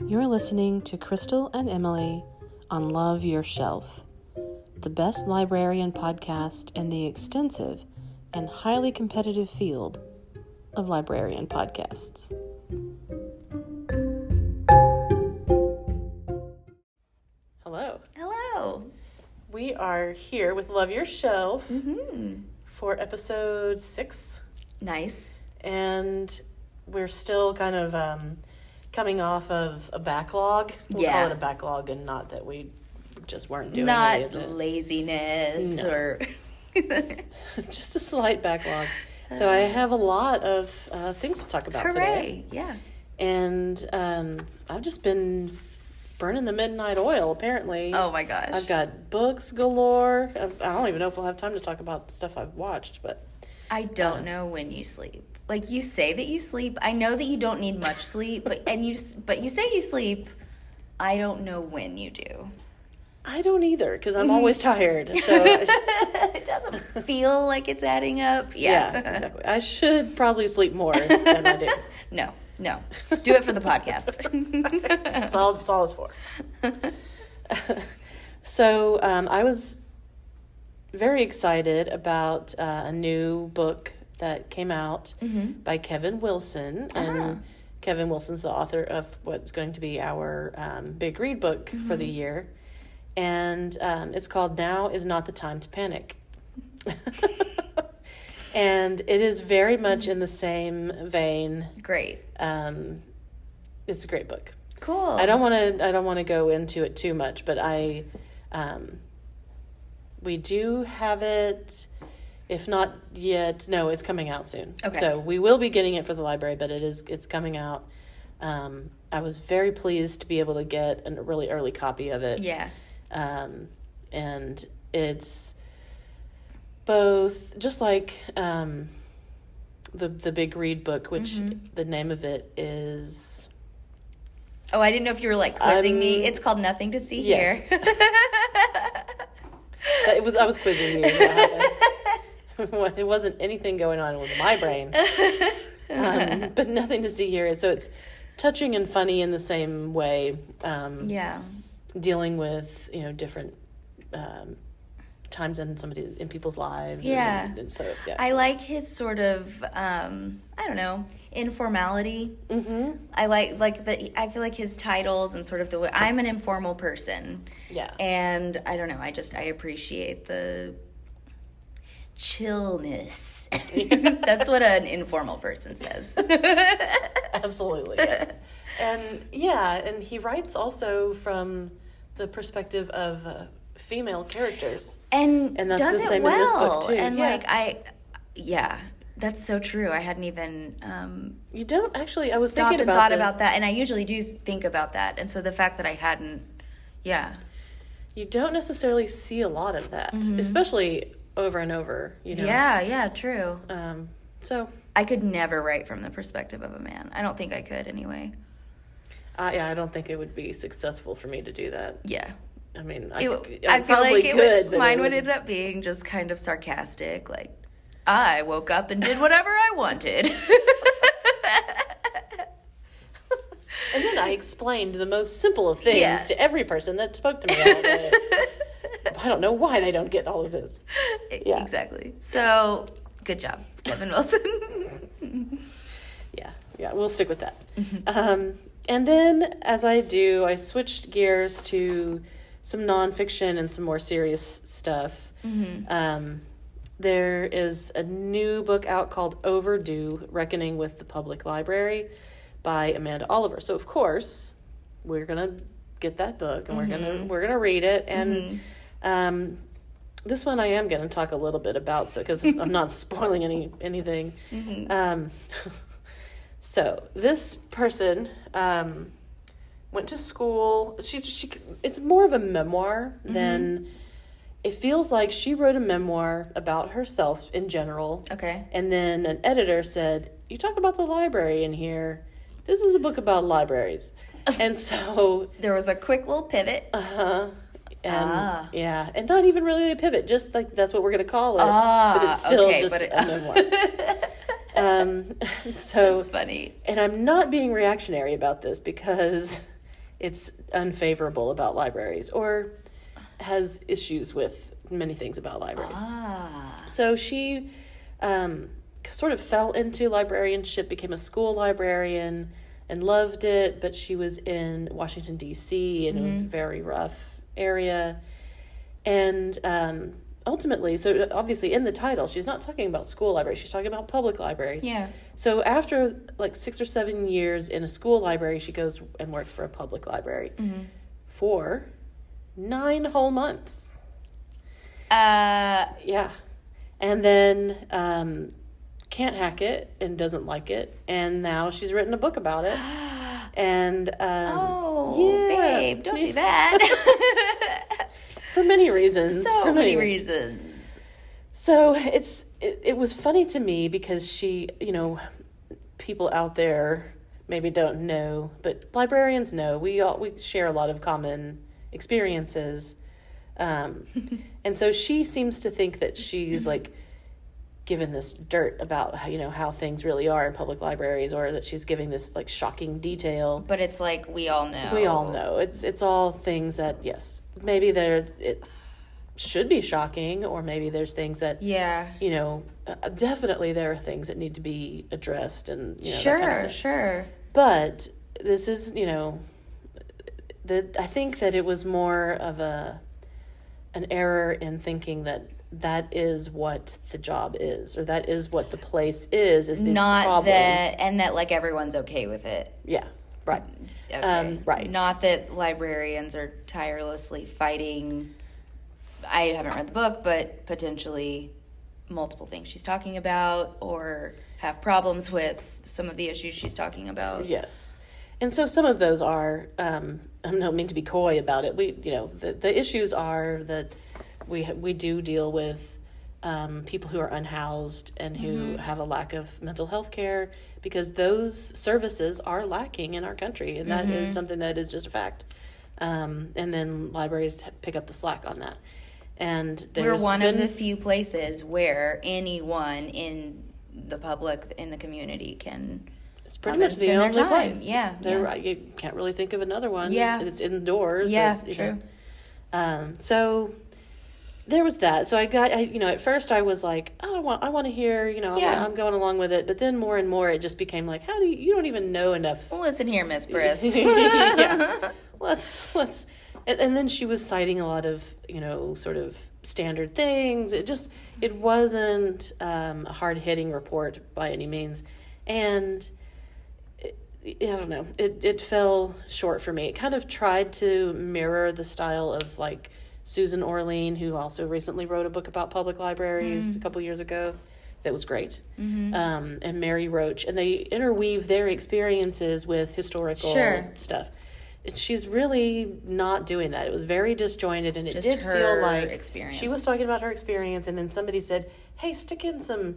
You're listening to Crystal and Emily on Love Your Shelf, the best librarian podcast in the extensive and highly competitive field of librarian podcasts. Hello. Hello. We are here with Love Your Shelf for episode 6. Nice. And we're still kind of coming off of a backlog. We'll call it a backlog, and not that we just weren't doing any of it. Not laziness or... Just a slight backlog. So I have a lot of things to talk about today. Yeah. And I've just been burning the midnight oil, apparently. Oh my gosh. I've got books galore. I don't even know if we'll have time to talk about the stuff I've watched, but... I don't know when you sleep. Like, you say that you sleep. I know that you don't need much sleep, but you say you sleep. I don't know when you do. I don't either, because I'm always tired. So it doesn't feel like it's adding up. Yeah, exactly. I should probably sleep more than I do. No. Do it for the podcast. That's all it's for. So I was very excited about a new book that came out by Kevin Wilson. And Kevin Wilson's the author of what's going to be our big read book for the year. And it's called Now Is Not the Time to Panic. And it is very much in the same vein. Great. It's a great book. Cool. I don't want to go into it too much, but we do have it. If not yet, no, it's coming out soon. Okay. So we will be getting it for the library, but it's coming out. I was very pleased to be able to get a really early copy of it. Yeah. And it's both just like the big read book, which the name of it is. Oh, I didn't know if you were like quizzing me. It's called Nothing to See Here. I was quizzing you. It wasn't anything going on with my brain. But Nothing to See Here. So it's touching and funny in the same way. Dealing with, different times in people's lives. Yeah. And so, yeah. I like his sort of, informality. I I feel like his titles and sort of the way, I'm an informal person. Yeah. And I don't know, I appreciate the chillness. That's what an informal person says. Absolutely. Yeah. And he writes also from the perspective of female characters. And that's does the same it well. In this book too. And that's so true. I hadn't even you don't actually. I was stopped thinking and about thought this. about that, and I usually do think about that. And so the fact that I hadn't, you don't necessarily see a lot of that, especially over and over. Yeah, true. So I could never write from the perspective of a man. I don't think I could anyway. I don't think it would be successful for me to do that. Yeah. I mean, I feel probably like could. Mine would end up being just kind of sarcastic, like, I woke up and did whatever I wanted. And then I explained the most simple of things to every person that spoke to me all day. I don't know why they don't get all of this. Yeah. Exactly. So, good job, Kevin Wilson. Yeah, we'll stick with that. And then, as I do, I switched gears to some nonfiction and some more serious stuff. There is a new book out called Overdue, Reckoning with the Public Library by Amanda Oliver. So, of course, we're going to get that book and we're gonna read it. And this one I am going to talk a little bit about, because I'm not spoiling anything. So this person went to school. She it's more of a memoir than... It feels like she wrote a memoir about herself in general. Okay. And then an editor said, you talk about the library in here. This is a book about libraries. And so... There was a quick little pivot. Yeah, and not even really a pivot, just like that's what we're going to call it. But it's still a memoir. So that's funny. And I'm not being reactionary about this because it's unfavorable about libraries or has issues with many things about libraries. So she sort of fell into librarianship, became a school librarian, and loved it, but she was in Washington, D.C., and it was a very rough area. And ultimately, so obviously in the title, she's not talking about school libraries, she's talking about public libraries. Yeah. So after like 6 or 7 years in a school library, she goes and works for a public library for 9 whole months. Yeah. And then can't hack it and doesn't like it, and now she's written a book about it. And babe, don't do that. For many reasons. So many reasons. So it was funny to me because she, people out there maybe don't know, but librarians know. We share a lot of common experiences. And so she seems to think that she's like given this dirt about how things really are in public libraries, or that she's giving this like shocking detail. But it's like we all know. We all know. It's all things that, yes, maybe it should be shocking, or maybe there's things that definitely there are things that need to be addressed, and sure, that kind of stuff. Sure. But this is I think that it was more of an error in thinking that is what the job is, or that is what the place is these not problems. that like everyone's okay with it. Yeah, right. Okay. Right. Not that librarians are tirelessly fighting, I haven't read the book, but potentially multiple things she's talking about, or have problems with some of the issues she's talking about. Yes. And so some of those are, I don't mean to be coy about it. The issues are that we do deal with people who are unhoused and who have a lack of mental health care, because those services are lacking in our country, and that is something that is just a fact. And then libraries pick up the slack on that. And we're one of the few places where anyone in the public, in the community, can. It's pretty much the only place. Yeah. You can't really think of another one. Yeah. It's indoors. Yeah, true. So there was that. So at first I was like, oh, I want to hear, I'm going along with it. But then more and more it just became like, you don't even know enough. Well, listen here, Miss Briss. Yeah. Let's. And then she was citing a lot of, sort of standard things. It wasn't a hard-hitting report by any means. And I don't know, it fell short for me. It kind of tried to mirror the style of like Susan Orlean, who also recently wrote a book about public libraries a couple years ago that was great, and Mary Roach, and they interweave their experiences with historical stuff. She's really not doing that. It was very disjointed, and it did feel like experience. She was talking about her experience, and then somebody said, hey, stick in some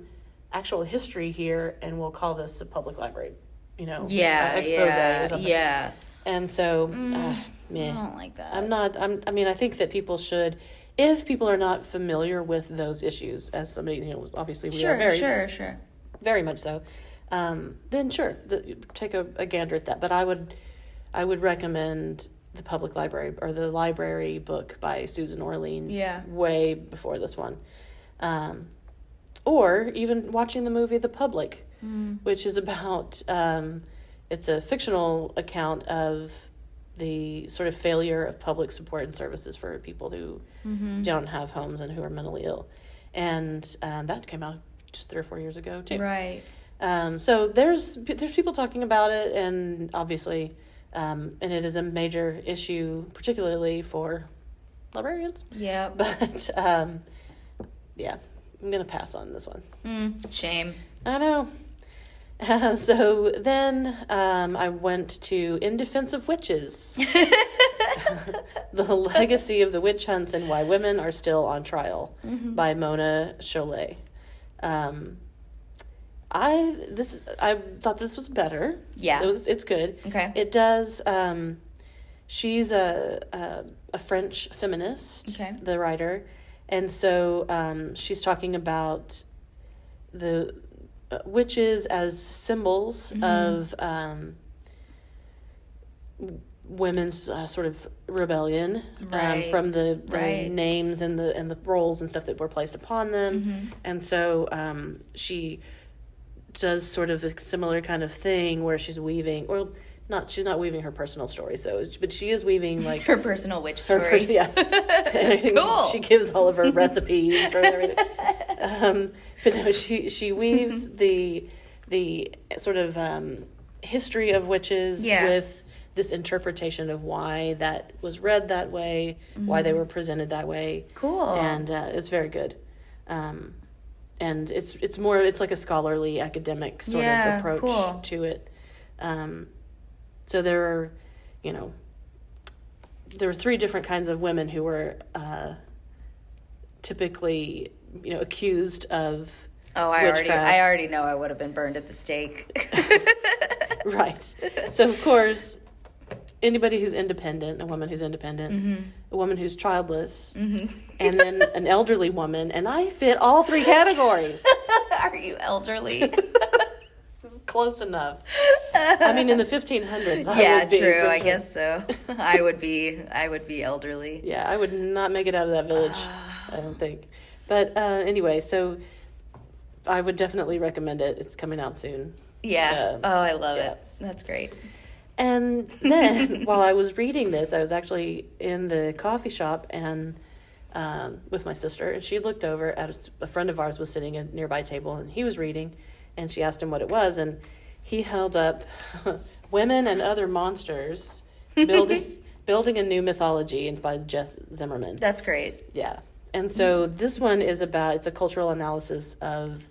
actual history here, and we'll call this a public library, expose or something. Yeah. And so, I don't like that. I think that people should, if people are not familiar with those issues, as somebody, obviously we are very much so, then sure, take a gander at that. But I would recommend the public library, or the library book by Susan Orlean, way before this one. Or even watching the movie The Public, which is about, it's a fictional account of the sort of failure of public support and services for people who don't have homes and who are mentally ill. And that came out just 3 or 4 years ago, too. Right. So there's people talking about it, and obviously, and it is a major issue, particularly for librarians. Yeah. But, yeah. I'm going to pass on this one. Shame. I know. So then I went to In Defense of Witches. The Legacy of the Witch Hunts and Why Women Are Still on Trial by Mona Chollet. I thought this was better. Yeah. It's good. Okay. It does, she's a French feminist, the writer. And so she's talking about the witches as symbols of women's sort of rebellion Right. from the Right. names and the roles and stuff that were placed upon them. And so she does sort of a similar kind of thing where she's weaving, or she's not weaving her personal story, but she is weaving like Her personal witch story. yeah. And I think Cool. she gives all of her recipes for everything. But no, she weaves the sort of history of witches with this interpretation of why that was read that way, why they were presented that way. Cool. And it's very good. And it's like a scholarly academic sort of approach to it. So there are, there were 3 different kinds of women who were typically, accused of witchcraft. I already know I would have been burned at the stake. Right. So of course, anybody who's independent, a woman who's independent, a woman who's childless, and then an elderly woman, and I fit all 3 categories. Are you elderly? It's close enough. I mean, in the 1500s, Yeah, I would be. true. I guess so. I would be elderly. Yeah, I would not make it out of that village, I don't think. But anyway, so I would definitely recommend it. It's coming out soon. Yeah. I love it. That's great. And then while I was reading this, I was actually in the coffee shop and with my sister, and she looked over at a friend of ours was sitting at a nearby table, and he was reading, and she asked him what it was, and he held up Women and Other Monsters, Building a New Mythology, and it's by Jess Zimmerman. That's great. Yeah. And so this one is it's a cultural analysis of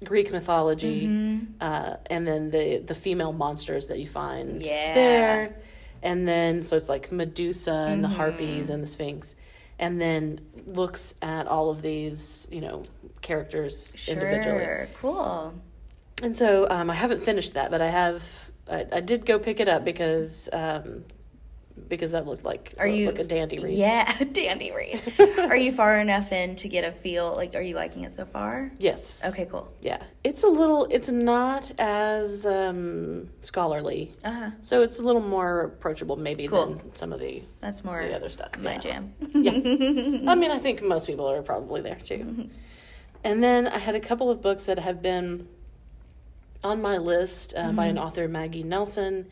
Greek mythology, and then the female monsters that you find there. And then, so it's like Medusa and the Harpies and the Sphinx. And then looks at all of these, characters individually. Sure. Cool. And so I haven't finished that, but I did go pick it up because that looked like a dandy read. Yeah, dandy read. Are you far enough in to get a feel? Like, are you liking it so far? Yes. Okay, cool. Yeah. It's not as scholarly. So it's a little more approachable maybe than some of the That's more the other stuff. my jam. Yeah. I mean, I think most people are probably there too. And then I had a couple of books that have been on my list by an author, Maggie Nelson,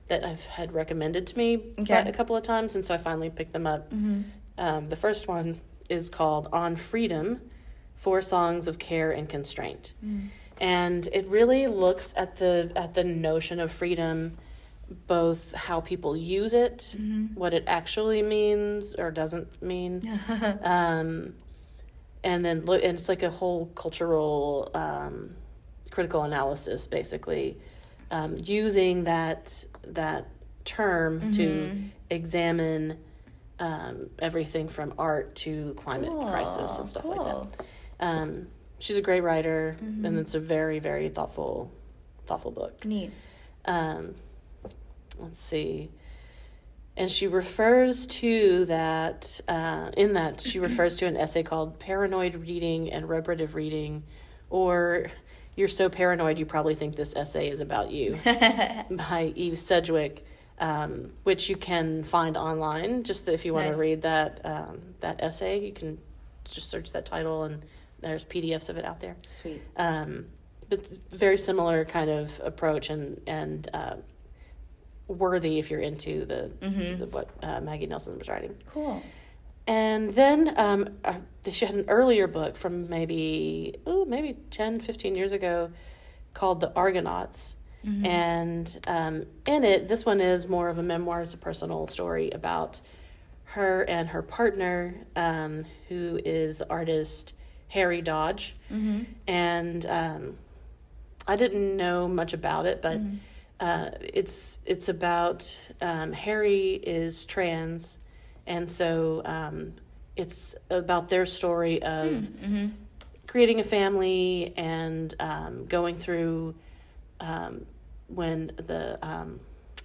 that I've had recommended to me a couple of times, and so I finally picked them up. The first one is called On Freedom, 4 Songs of Care and Constraint. And it really looks at the notion of freedom, both how people use it, what it actually means or doesn't mean, and then and it's like a whole cultural critical analysis, basically, using that term to examine everything from art to climate crisis and stuff like that. She's a great writer, and it's a very, very thoughtful book. Neat. Let's see. And she refers to that, she refers to an essay called Paranoid Reading and Reparative Reading, or You're So Paranoid You Probably Think This Essay Is About You, by Eve Sedgwick, which you can find online. Just if you want to read that essay, you can just search that title, and there's PDFs of it out there. Sweet. But very similar kind of approach and worthy if you're into the what Maggie Nelson was writing. Cool. And then she had an earlier book from maybe 10, 15 years ago called The Argonauts. And in it, this one is more of a memoir. It's a personal story about her and her partner, who is the artist Harry Dodge. And I didn't know much about it, but it's about Harry is trans, and so it's about their story of creating a family and going through when the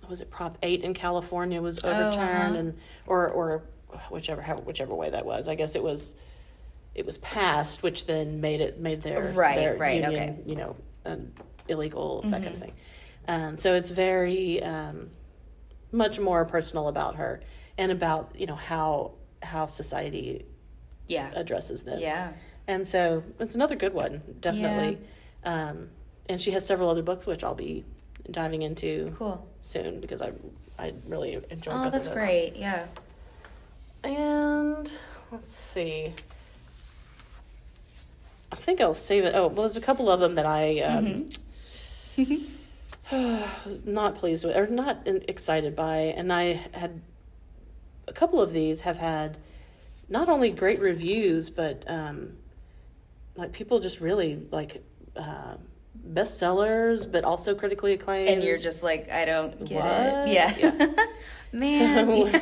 was it Prop 8 in California was overturned, and or whichever way that was. I guess it was passed, which then made their union, illegal, that kind of thing. So it's very much more personal about her and about, how society addresses them. Yeah. And so it's another good one, definitely. Yeah. And she has several other books, which I'll be diving into soon because I really enjoy both of them. Oh, that's great. Yeah. And let's see. I think I'll save it. Oh, well, there's a couple of them that I not pleased with or not excited by. And I had a couple of these have had not only great reviews, but like people just really like bestsellers, but also critically acclaimed. And you're just like, I don't get what? it. Yeah. Man. So,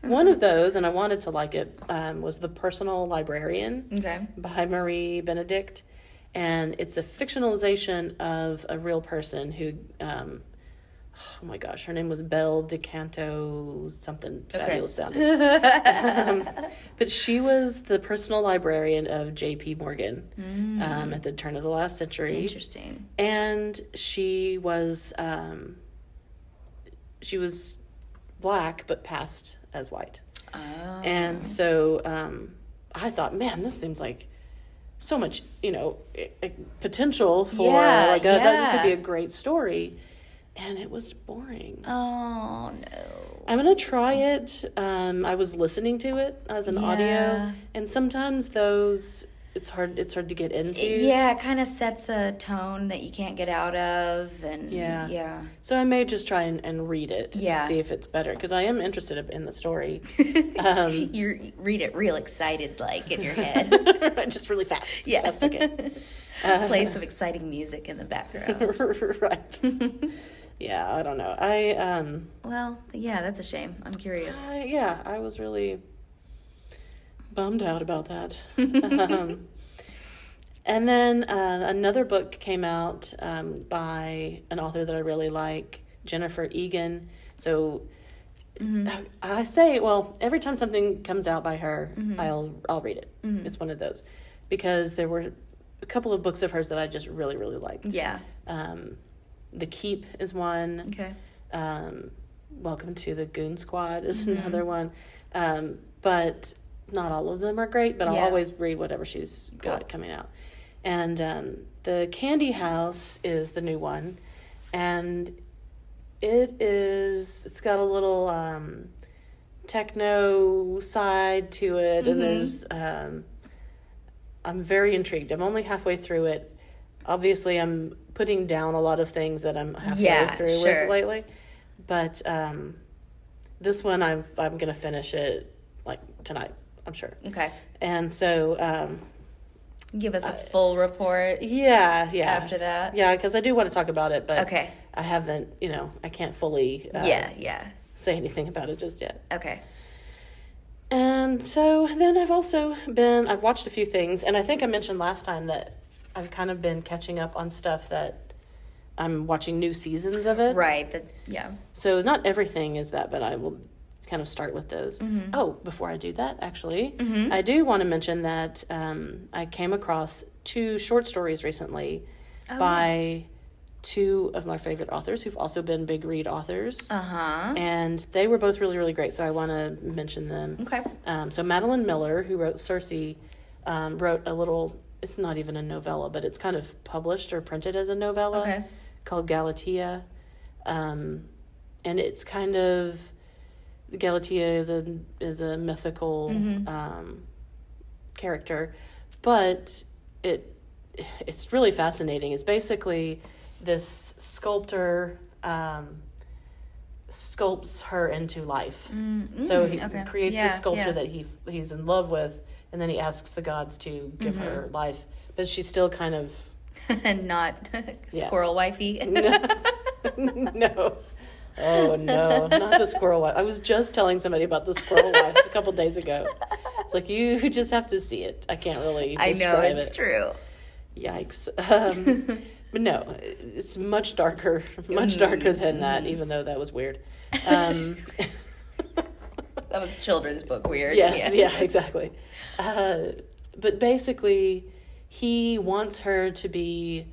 one of those, and I wanted to like it, was The Personal Librarian by Marie Benedict. And it's a fictionalization of a real person who, oh my gosh, her name was Belle DeCanto, something fabulous sounding. But she was the personal librarian of J.P. Morgan at the turn of the last century. Interesting. And she was Black, but passed as white. Oh. And so I thought, man, this seems like so much, potential for that could be a great story. And it was boring. Oh, no. I'm going to try it. I was listening to it as an audio. And sometimes those, it's hard to get into. Yeah, it kind of sets a tone that you can't get out of. And yeah. So I may just try and read it and see if it's better. Because I am interested in the story. You read it real excited, like, in your head. Just really fast. Yeah. That's okay. Play some exciting music in the background. Right. Yeah, I don't know. Well, yeah, that's a shame. I'm curious. I was really bummed out about that. And then another book came out by an author that I really like, Jennifer Egan. So I say, well, every time something comes out by her, I'll read it. It's one of those. Because there were a couple of books of hers that I just really, really liked. Yeah. The Keep is one. Okay. Welcome to the Goon Squad is another one. But not all of them are great, but I'll always read whatever she's got coming out. And the Candy House is the new one. And it's got a little techno side to it. And there's I'm very intrigued. I'm only halfway through it. Obviously, I'm putting down a lot of things that I'm halfway through with lately. But this one, I'm going to finish it like tonight, I'm sure. Okay. And so... give us a full report. Yeah. After that. Yeah, because I do want to talk about it, but okay. I haven't, I can't fully say anything about it just yet. Okay. And so then I've watched a few things, and I think I mentioned last time that I've kind of been catching up on stuff that I'm watching new seasons of it. Right. So not everything is that, but I will kind of start with those. Oh, before I do that, actually, I do want to mention that I came across 2 short stories recently by 2 of my favorite authors who've also been big read authors. And they were both really, really great, so I want to mention them. Okay. So Madeline Miller, who wrote Circe, wrote a little... It's not even a novella, but it's kind of published or printed as a novella called Galatea. And it's kind of... Galatea is a mythical character, but it's really fascinating. It's basically this sculptor sculpts her into life. So he creates this sculpture that he's in love with, and then he asks the gods to give her life. But she's still kind of... not squirrel wifey. No. Oh, no. Not the squirrel wife. I was just telling somebody about the squirrel wife a couple days ago. It's like, you just have to see it. I can't really describe it. I know, it's true. Yikes. But no, it's much darker than that, even though that was weird. That was a children's book weird. Yes, yeah exactly. But basically, he wants her to be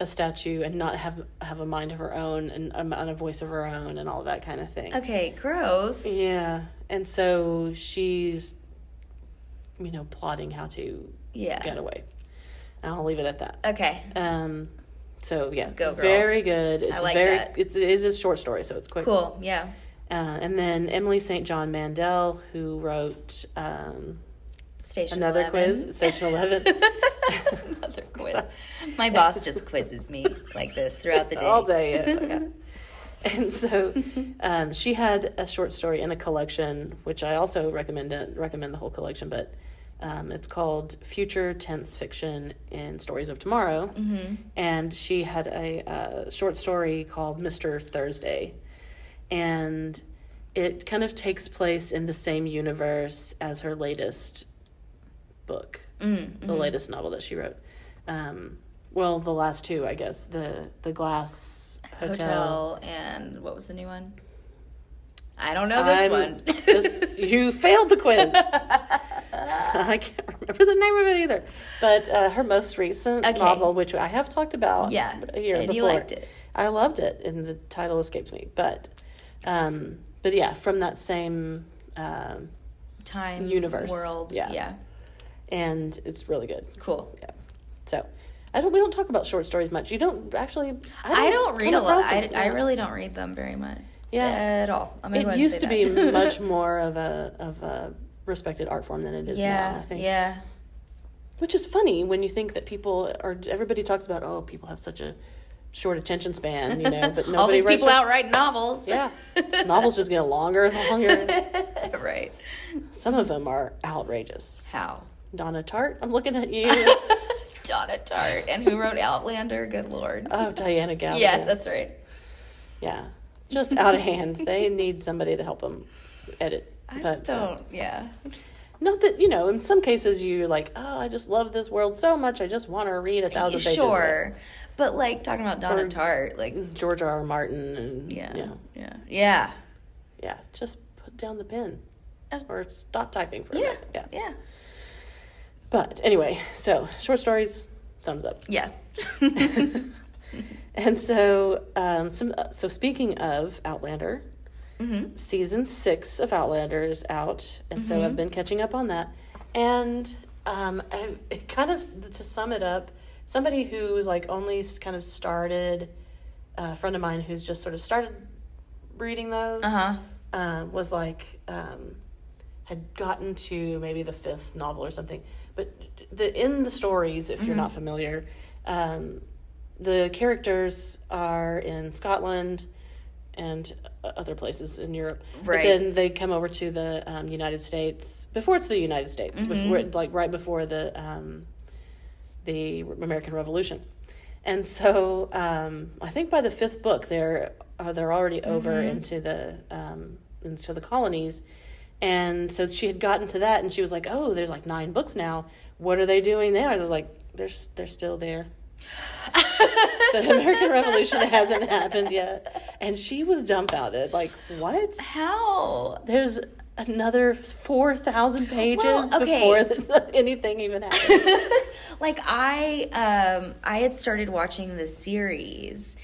a statue and not have a mind of her own and a voice of her own and all that kind of thing. Okay, gross. Yeah. And so she's, plotting how to get away. And I'll leave it at that. Okay. So, yeah. Go, girl. Very good. It's I like that. It is a short story, so it's quick. Cool, yeah. And then Emily St. John Mandel, who wrote Station another 11. quiz, Station 11. Another quiz. My boss just quizzes me like this throughout the day. All day, yeah. Okay. And so she had a short story in a collection, which I also recommend the whole collection, but it's called Future Tense Fiction in Stories of Tomorrow. Mm-hmm. And she had a short story called Mr. Thursday. And it kind of takes place in the same universe as her latest book, the latest novel that she wrote. Well, the last two, I guess. The Glass Hotel. And what was the new one? I don't know this one. You failed the quiz. I can't remember the name of it either. But her most recent novel, which I have talked about a year before. You liked it. I loved it, and the title escapes me. But yeah, from that same time, universe. World. Yeah. And it's really good. Cool. Yeah. So we don't talk about short stories much. You don't actually. I don't read a lot. I really don't read them very much. Yeah. At all. It used to be much more of a respected art form than it is now, I think. Yeah. Which is funny when you think that everybody talks about, people have such a short attention span, but nobody all these people out writing novels. Yeah. Novels just get longer and longer. Right. Some of them are outrageous. How? Donna Tartt, I'm looking at you. Donna Tartt. And who wrote Outlander? Good Lord. Oh, Diana Gabaldon. Yeah, that's right. Yeah. Just out of hand. They need somebody to help them edit. I just don't, Not that, in some cases you're like, I just love this world so much, I just want to read 1,000 pages. Sure. But, talking about Donna Tartt, George R. Martin and... Yeah. Yeah, just put down the pen. Or stop typing for a minute. Yeah. But, anyway, so, short stories, thumbs up. Yeah. And so, so speaking of Outlander... Mm-hmm. Season 6 of Outlander is out, and so I've been catching up on that. And it kind of, to sum it up, somebody who's only kind of started, a friend of mine who's just sort of started reading those, was had gotten to maybe the 5th novel or something. But in the stories, if you're not familiar, the characters are in Scotland and other places in Europe. Right. But then they come over to the United States before it's the United States, before, right before the American Revolution. And so I think by the 5th book they're already over into the colonies. And so she had gotten to that, and she was like, "Oh, there's 9 books now. What are they doing there?" They're like, "They're still there." The American Revolution hasn't happened yet. And she was dumbfounded. What? How? There's another 4,000 pages before anything even happened. I had started watching the series,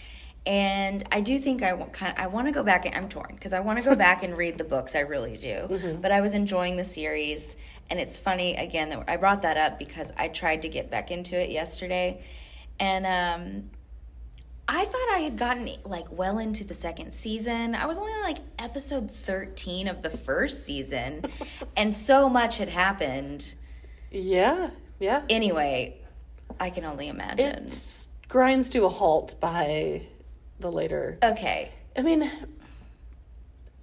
and I do think I want to go back, and I'm torn, because I want to go back and read the books, I really do. But I was enjoying the series, and it's funny, again, that I brought that up because I tried to get back into it yesterday. And I thought I had gotten well into the 2nd season. I was only episode 13 of the 1st season, and so much had happened. Yeah. Anyway, I can only imagine. It grinds to a halt by the later. Okay. I mean,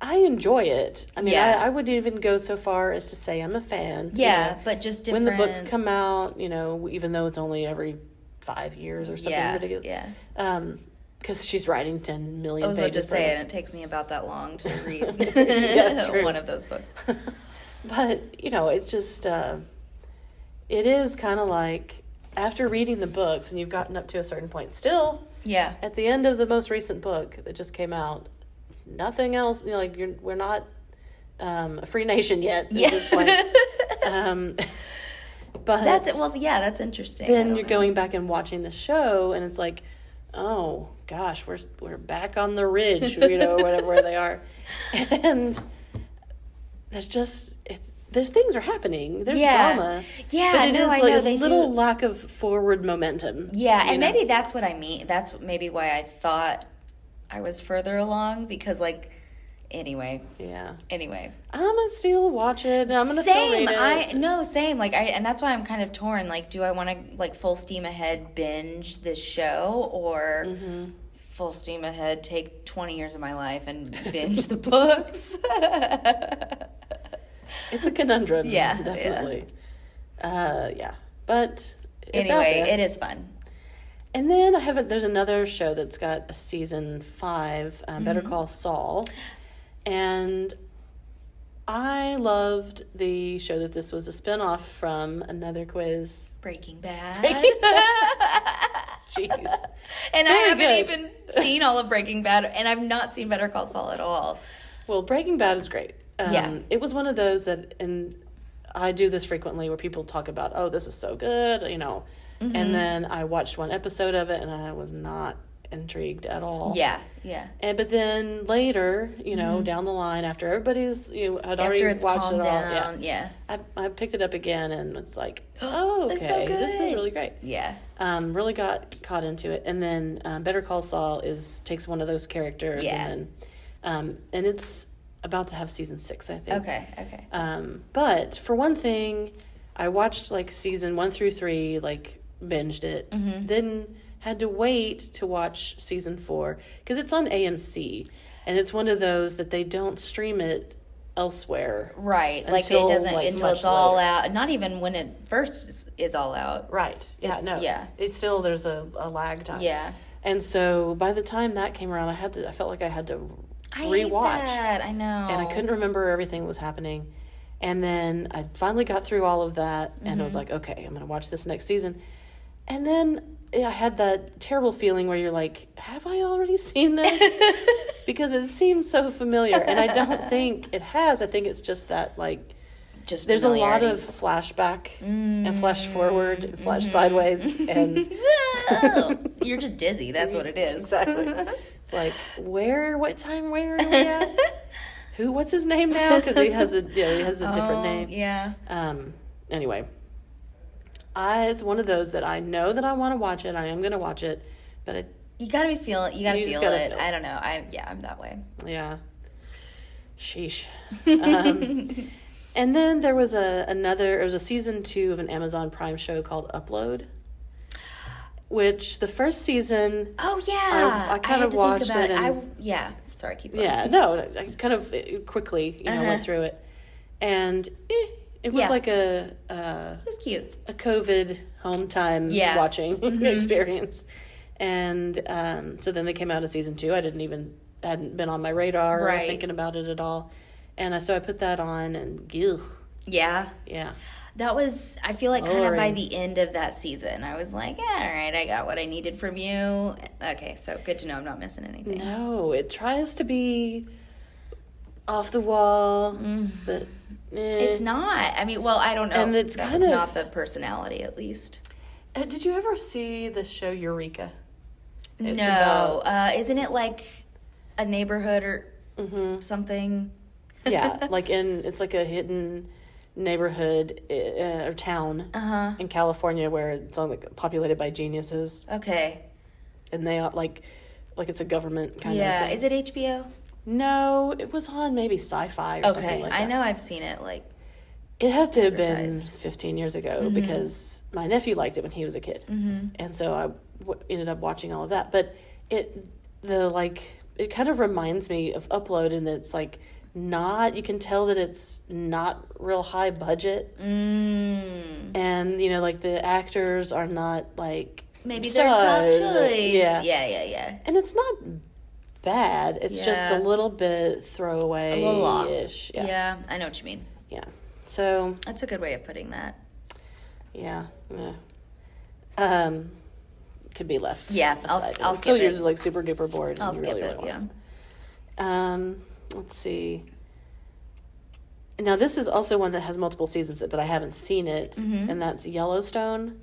I enjoy it. I mean, I wouldn't even go so far as to say I'm a fan. Yeah, but just different. When the books come out, even though it's only every 5 years or something ridiculous. Yeah. Because she's writing 10 million pages. I was about to say it, and it takes me about that long to read one of those books. But, it's just, it is kind of after reading the books, and you've gotten up to a certain point, still, at the end of the most recent book that just came out, nothing else, we're not a free nation yet at this point. But that's it. Well, that's interesting. Then you're going back and watching the show, and it's oh gosh, we're back on the ridge, you know, whatever they are, and there's things are happening. There's drama. Yeah, but it is I like know a they little do. lack of forward momentum. Yeah, and maybe that's what I mean. That's maybe why I thought I was further along, because like, anyway. Yeah. Anyway. I'm gonna still watch it. I'm gonna still read it. Same. Like and that's why I'm kind of torn. Like, do I want to like full steam ahead binge this show, or full steam ahead take 20 years of my life and binge the books? It's a conundrum. Yeah, definitely. Yeah, but it's anyway, out there. it is fun. And then there's another show that's got a season 5, Better Call Saul, and I loved the show that this was a spinoff from another quiz. Breaking Bad. Jeez. And Very I haven't good. even seen all of Breaking Bad, and I've not seen Better Call Saul at all. Well, Breaking Bad is great. Yeah. It was one of those that, and I do this frequently, where people talk about, oh, this is so good, you know. And then I watched one episode of it, and I was not intrigued at all. Yeah. But then later, you know, down the line, after everybody's had already After it's watched calmed it all, down, yeah. I picked it up again, and it's like, oh, okay, It's so this is good. really great. Yeah. Really got caught into it, and then Better Call Saul takes one of those characters, Yeah. and then and it's about to have season 6, I think. Okay. But for one thing, I watched like season 1 through 3, like binged it, then had to wait to watch season 4 because it's on AMC, and it's one of those that they don't stream it elsewhere. Right. Like it until, doesn't like, until much it's all later. out. Not even when it first is all out. Right. Yeah. Yeah. It's still, there's a lag time. Yeah. And so by the time that came around, I felt like I had to I rewatch. hate that. I know. And I couldn't remember everything that was happening. And then I finally got through all of that, and I was like, okay, I'm going to watch this next season. And then I had that terrible feeling where you're like, have I already seen this? Because it seems so familiar. And I don't think it has. I think it's just that, like, Just there's a lot familiarity. of flashback and flash forward and flash sideways. And You're just dizzy. That's what it is. Exactly. It's like, what time, where are we at? What's his name now? Because he has a different name. Yeah. Anyway, it's one of those that I know that I want to watch it. I am going to watch it, but You gotta be feeling. You gotta You just feel gotta it. feel it. I don't know. I'm that way. yeah, sheesh. And then there was a season 2 of an Amazon Prime show called Upload, which the first season, Oh yeah. I kind had of to watched think about it and- yeah. Sorry. Keep going. yeah, no, I kind of quickly, went through it, and it was Yeah. like It was cute. a COVID home time Yeah. watching experience. And so then they came out of season 2. I hadn't been on my radar or Right. thinking about it at all. And so I put that on, and ugh, Yeah. yeah. That was, I feel like, kind of by Boring. the end of that season, I was like, all right, I got what I needed from you. Okay, so good to know I'm not missing anything. No, it tries to be off the wall, but It's not. I mean, well, I don't know. And it's that kind was of- not the personality, at least. Did you ever see the show Eureka? It's No. about- Isn't it like a neighborhood or something? yeah, it's like a hidden neighborhood or town in California where it's all like populated by geniuses, Okay. and they are like it's a government kind of Yeah. thing. Is it HBO? No, it was on maybe Sci-Fi or something Okay. like I that. know I've seen it. Like, It had to have been advertised. 15 years ago because my nephew liked it when he was a kid, and so I ended up watching all of that. But it kind of reminds me of Upload, and it's like not. You can tell that it's not real high budget, and like the actors are not like maybe they're top stars or- choice. Yeah. and it's not bad. It's just a Yeah. little bit throwaway. A little off. Yeah. I know what you mean. Yeah. So That's a good way of putting that. yeah. Could be left. Yeah, I'll aside. skip Until you're it. like super duper bored. I'll and you skip really, it, really yeah. want it. Let's see. Now this is also one that has multiple seasons, but I haven't seen it, and that's Yellowstone.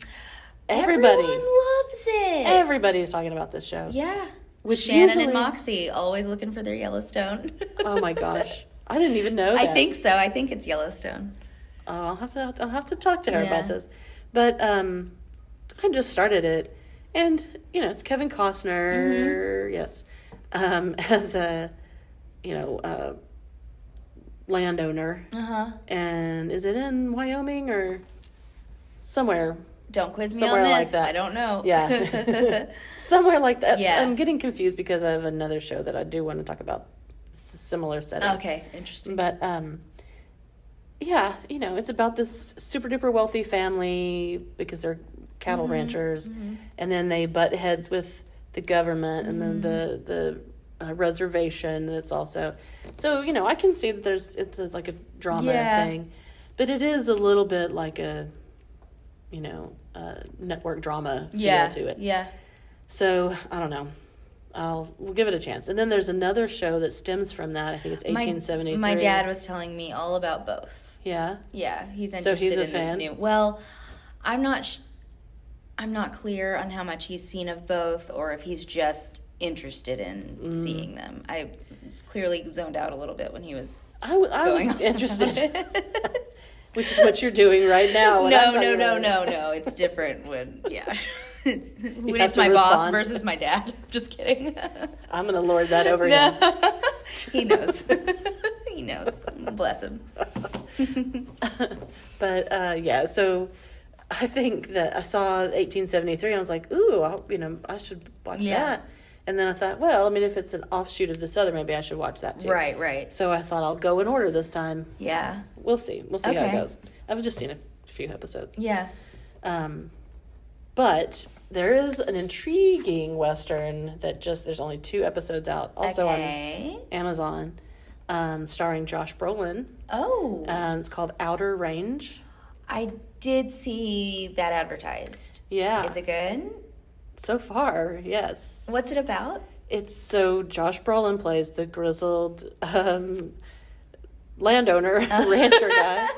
Everybody loves it. Everybody is talking about this show. Yeah. Which Shannon usually... and Moxie always looking for their Yellowstone. Oh my gosh. I didn't even know that. I think so. I think it's Yellowstone. Oh, I'll have to talk to her about this. But I just started it, and it's Kevin Costner, yes, as a landowner. And is it in Wyoming or somewhere? Don't quiz me on this. Like that. I don't know. Yeah. Somewhere like that. Yeah. I'm getting confused because I have another show that I do want to talk about, similar setting. Okay, interesting. But yeah, it's about this super duper wealthy family because they're cattle ranchers, and then they butt heads with the government, and then the reservation. And it's also, so I can see that it's like a drama thing, but it is a little bit like a network drama feel to it. Yeah. So I don't know. We'll give it a chance. And then there's another show that stems from that. I think it's 1873. My dad was telling me all about both. Yeah? Yeah, he's interested in this new. Well, I'm not clear on how much he's seen of both, or if he's just interested in seeing them. I was clearly zoned out a little bit when he was I was interested. Which is what you're doing right now. No. It's different when when it's my boss versus my dad. Just kidding. I'm going to lord that over him. He knows. He knows. Bless him. But so I think that I saw 1873. And I was like, ooh, I should watch that. And then I thought, well, I mean, if it's an offshoot of this other, maybe I should watch that too. Right. So I thought I'll go in order this time. Yeah. We'll see how it goes. I've just seen a few episodes. Yeah. But there is an intriguing Western that there's only 2 episodes out. Also on Amazon, starring Josh Brolin. Oh. It's called Outer Range. I did see that advertised. Yeah. Is it good? So far, yes. What's it about? It's so Josh Brolin plays the grizzled landowner, rancher guy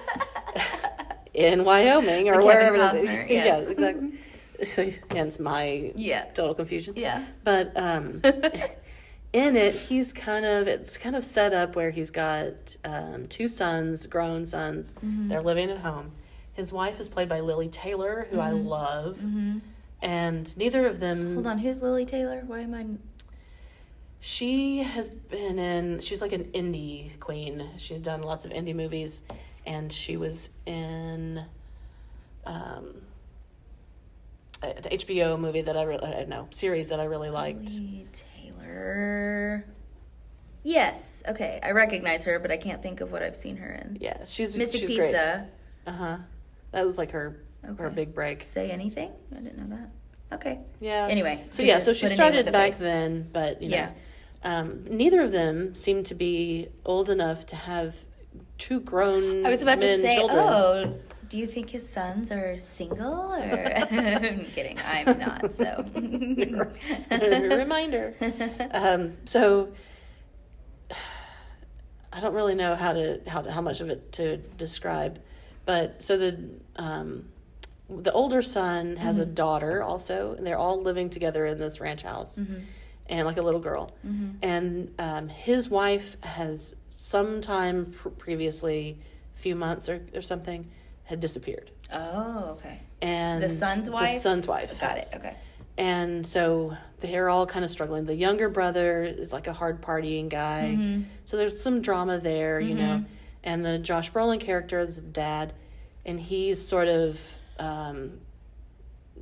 in Wyoming or wherever it is. Yes. Yes, exactly. So hence my total confusion. Yeah. But in it, it's kind of set up where he's got 2 sons, grown sons. They're living at home. His wife is played by Lily Taylor, who I love. And neither of them... Hold on, who's Lily Taylor? Why am I... She's like an indie queen. She's done lots of indie movies. And she was in an HBO movie that series that I really liked. Lily Taylor... Yes, okay. I recognize her, but I can't think of what I've seen her in. Yeah, she's Mystic Pizza. Great. That was like her big break. Say anything? I didn't know that. Okay. Yeah. Anyway. So she started back then, but neither of them seem to be old enough to have 2 grown. I was about to say, children. do you think his sons are single? Or I'm kidding. I'm not. So reminder. So I don't really know how much of it to describe, but so the older son has a daughter also, and they're all living together in this ranch house, and like a little girl. And his wife has sometime previously, a few months or something, had disappeared. Oh, okay. And the son's wife? The son's wife. Got it, okay. And so they're all kind of struggling. The younger brother is like a hard partying guy. So there's some drama there, And the Josh Brolin character is the dad, and he's sort of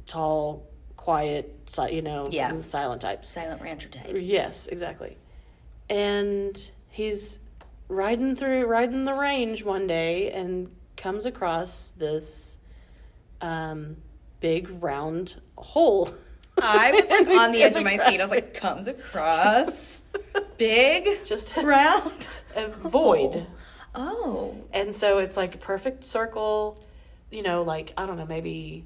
tall, quiet, silent type. Silent rancher type. Yes, exactly. And he's riding the range one day and comes across this big round hole. I was like on the edge of my seat. I was like, comes across big, just round, a void. Oh. And so it's like a perfect circle, like, I don't know, maybe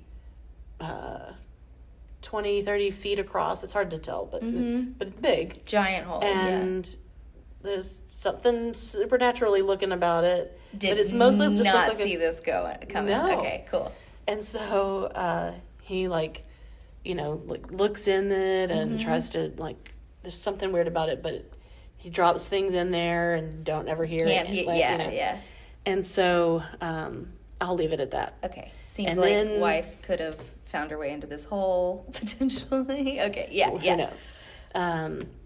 20, 30 feet across. It's hard to tell, but it's big. Giant hole, and there's something supernaturally looking about it. Did but it's mostly just not looks like see this coming. No. Okay, cool. And so he like, like looks in it and tries to like. There's something weird about it, but he drops things in there and don't ever hear it. Yeah. And so I'll leave it at that. Okay. Seems like then, wife could have found her way into this hole potentially. Okay. Yeah. Who knows?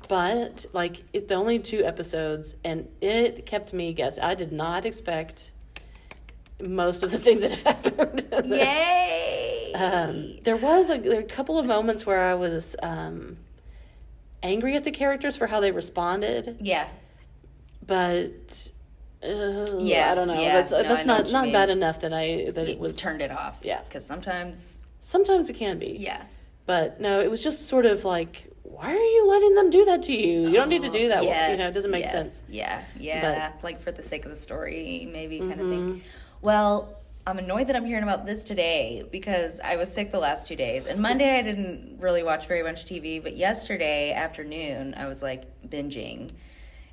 But like it's only 2 episodes, and it kept me guessing. I did not expect most of the things that have happened. Yay! There was a couple of moments where I was angry at the characters for how they responded. Yeah. But I don't know. Yeah. That's not bad enough that it was turned it off. Yeah. Because sometimes it can be. Yeah. But no, it was just sort of like, why are you letting them do that to you? You don't need to do that. Yes, it doesn't make sense. Yeah. But, like for the sake of the story, maybe kind of thing. Well, I'm annoyed that I'm hearing about this today because I was sick the last 2 days. And Monday I didn't really watch very much TV, but yesterday afternoon I was like binging.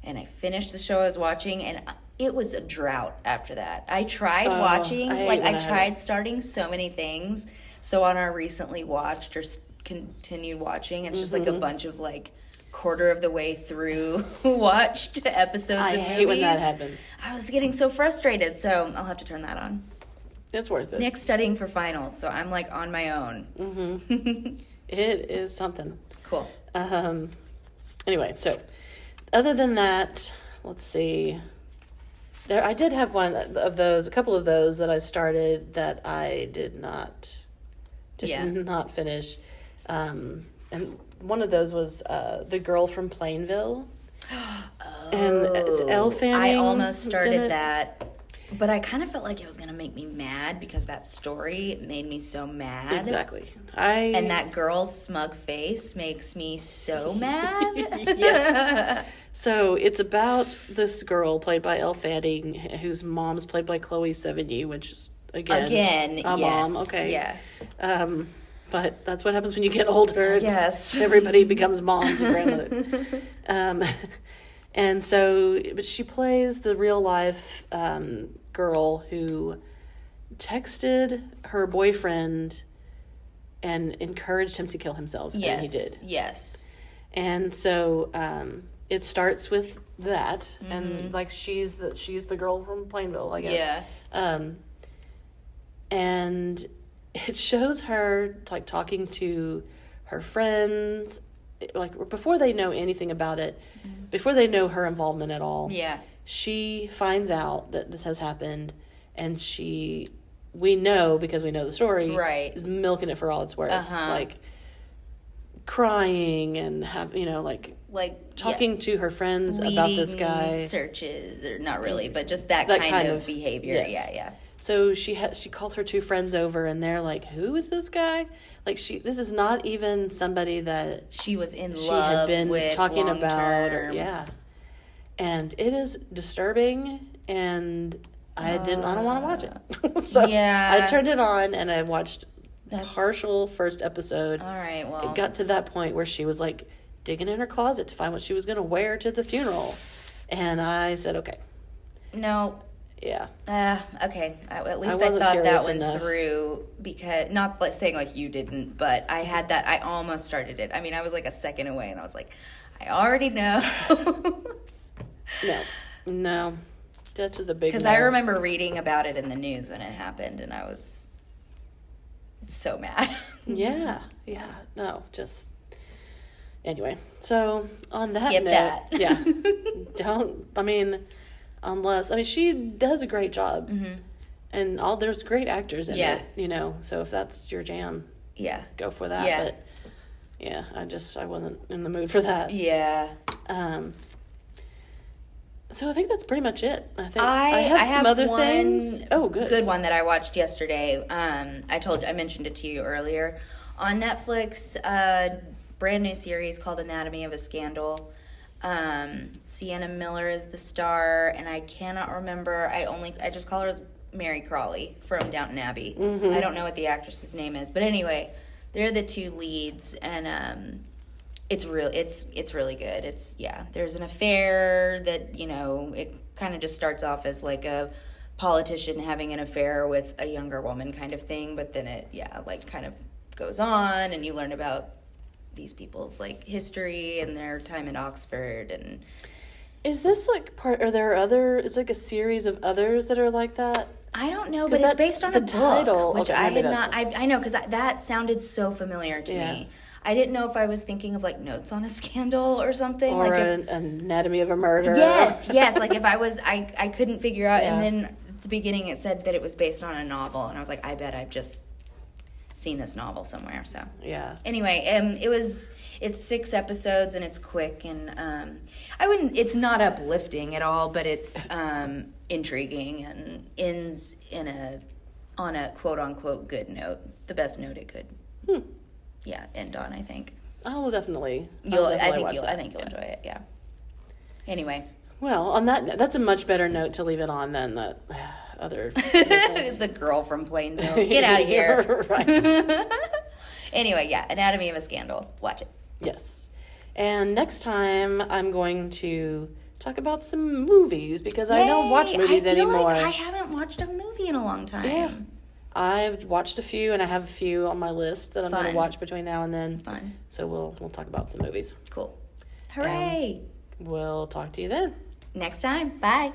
And I finished the show I was watching, and it was a drought after that. I tried watching, I tried starting so many things. So on our recently watched or continued watching, it's just like a bunch of like quarter of the way through watched episodes of movies. I hate when that happens. I was getting so frustrated, so I'll have to turn that on. It's worth it. Nick's studying for finals, so I'm like on my own. It is something. Cool. Anyway, so other than that, let's see. I did have a couple of those that I started that I did not finish. And one of those was The Girl from Plainville. And it's Elle Fanning. I almost started that, but I kind of felt like it was going to make me mad because that story made me so mad. Exactly. And that girl's smug face makes me so mad. Yes. So it's about this girl played by Elle Fanning, whose mom's played by Chloe Sevigny, which is again a mom. Okay. Yeah. But that's what happens when you get older. Yes. Everybody becomes moms and grandmother. And so, but she plays the real life girl who texted her boyfriend and encouraged him to kill himself. Yes. And he did. Yes. And so it starts with that, and like she's the girl from Plainville, I guess. Yeah. And it shows her like talking to her friends, like before they know anything about it, before they know her involvement at all. Yeah. She finds out that this has happened, and we know because we know the story, right, is milking it for all it's worth. Like crying and like talking to her friends about this guy. Searches, or not really, but just that kind of behavior. Yes. Yeah. So she calls her 2 friends over, and they're like, "Who is this guy?" Like this is not even somebody that she was in she love had been with talking long about. term. And it is disturbing, and I don't want to watch it. So I turned it on and I watched partial first episode. All right, well, it got to that point where she was like digging in her closet to find what she was going to wear to the funeral, and I said, "Okay, no." Yeah. Okay. At least I thought that went through, because not saying like you didn't, but I had that. I almost started it. I mean, I was like a second away, and I was like, I already know. No, that's just a big. Because I remember reading about it in the news when it happened, and I was so mad. Yeah. No, just anyway. So on that skip note, that. Yeah. Unless she does a great job, and there's great actors in it, so if that's your jam, go for that. Yeah. But yeah, I wasn't in the mood for that. Yeah. So I think that's pretty much it. I think I have some other things. Oh, good one that I watched yesterday. I mentioned it to you earlier on Netflix. Brand new series called Anatomy of a Scandal. Sienna Miller is the star, and I cannot remember. I just call her Mary Crawley from Downton Abbey. I don't know what the actress's name is, but anyway, they're the 2 leads, and it's really good. There's an affair that it kind of just starts off as like a politician having an affair with a younger woman kind of thing, but then it kind of goes on, and you learn about these people's like history and their time at Oxford. And is this like are there other? Is like a series of others that are like that? I don't know, but it's based on a book, title, which okay, I had not. I know, because that sounded so familiar to me. I didn't know if I was thinking of like Notes on a Scandal or something, or like an Anatomy of a Murder. Yes. Like if I was, I couldn't figure out. And then at the beginning it said that it was based on a novel, and I was like, I bet I've just seen this novel somewhere. So yeah. Anyway, it's 6 episodes, and it's quick, and it's not uplifting at all, but it's intriguing and ends on a quote unquote good note, the best note it could. End on, I think. I will definitely. I think you'll enjoy it. Yeah. Anyway. Well, on that note, that's a much better note to leave it on than that other. The girl from Plainville. Get out of here. Right. Anyway, Anatomy of a Scandal. Watch it. Yes. And next time I'm going to talk about some movies, because I don't watch movies anymore. Like I haven't watched a movie in a long time. Yeah. I've watched a few, and I have a few on my list that I'm going to watch between now and then. Fun. So we'll talk about some movies. Cool. Hooray. And we'll talk to you then. Next time. Bye.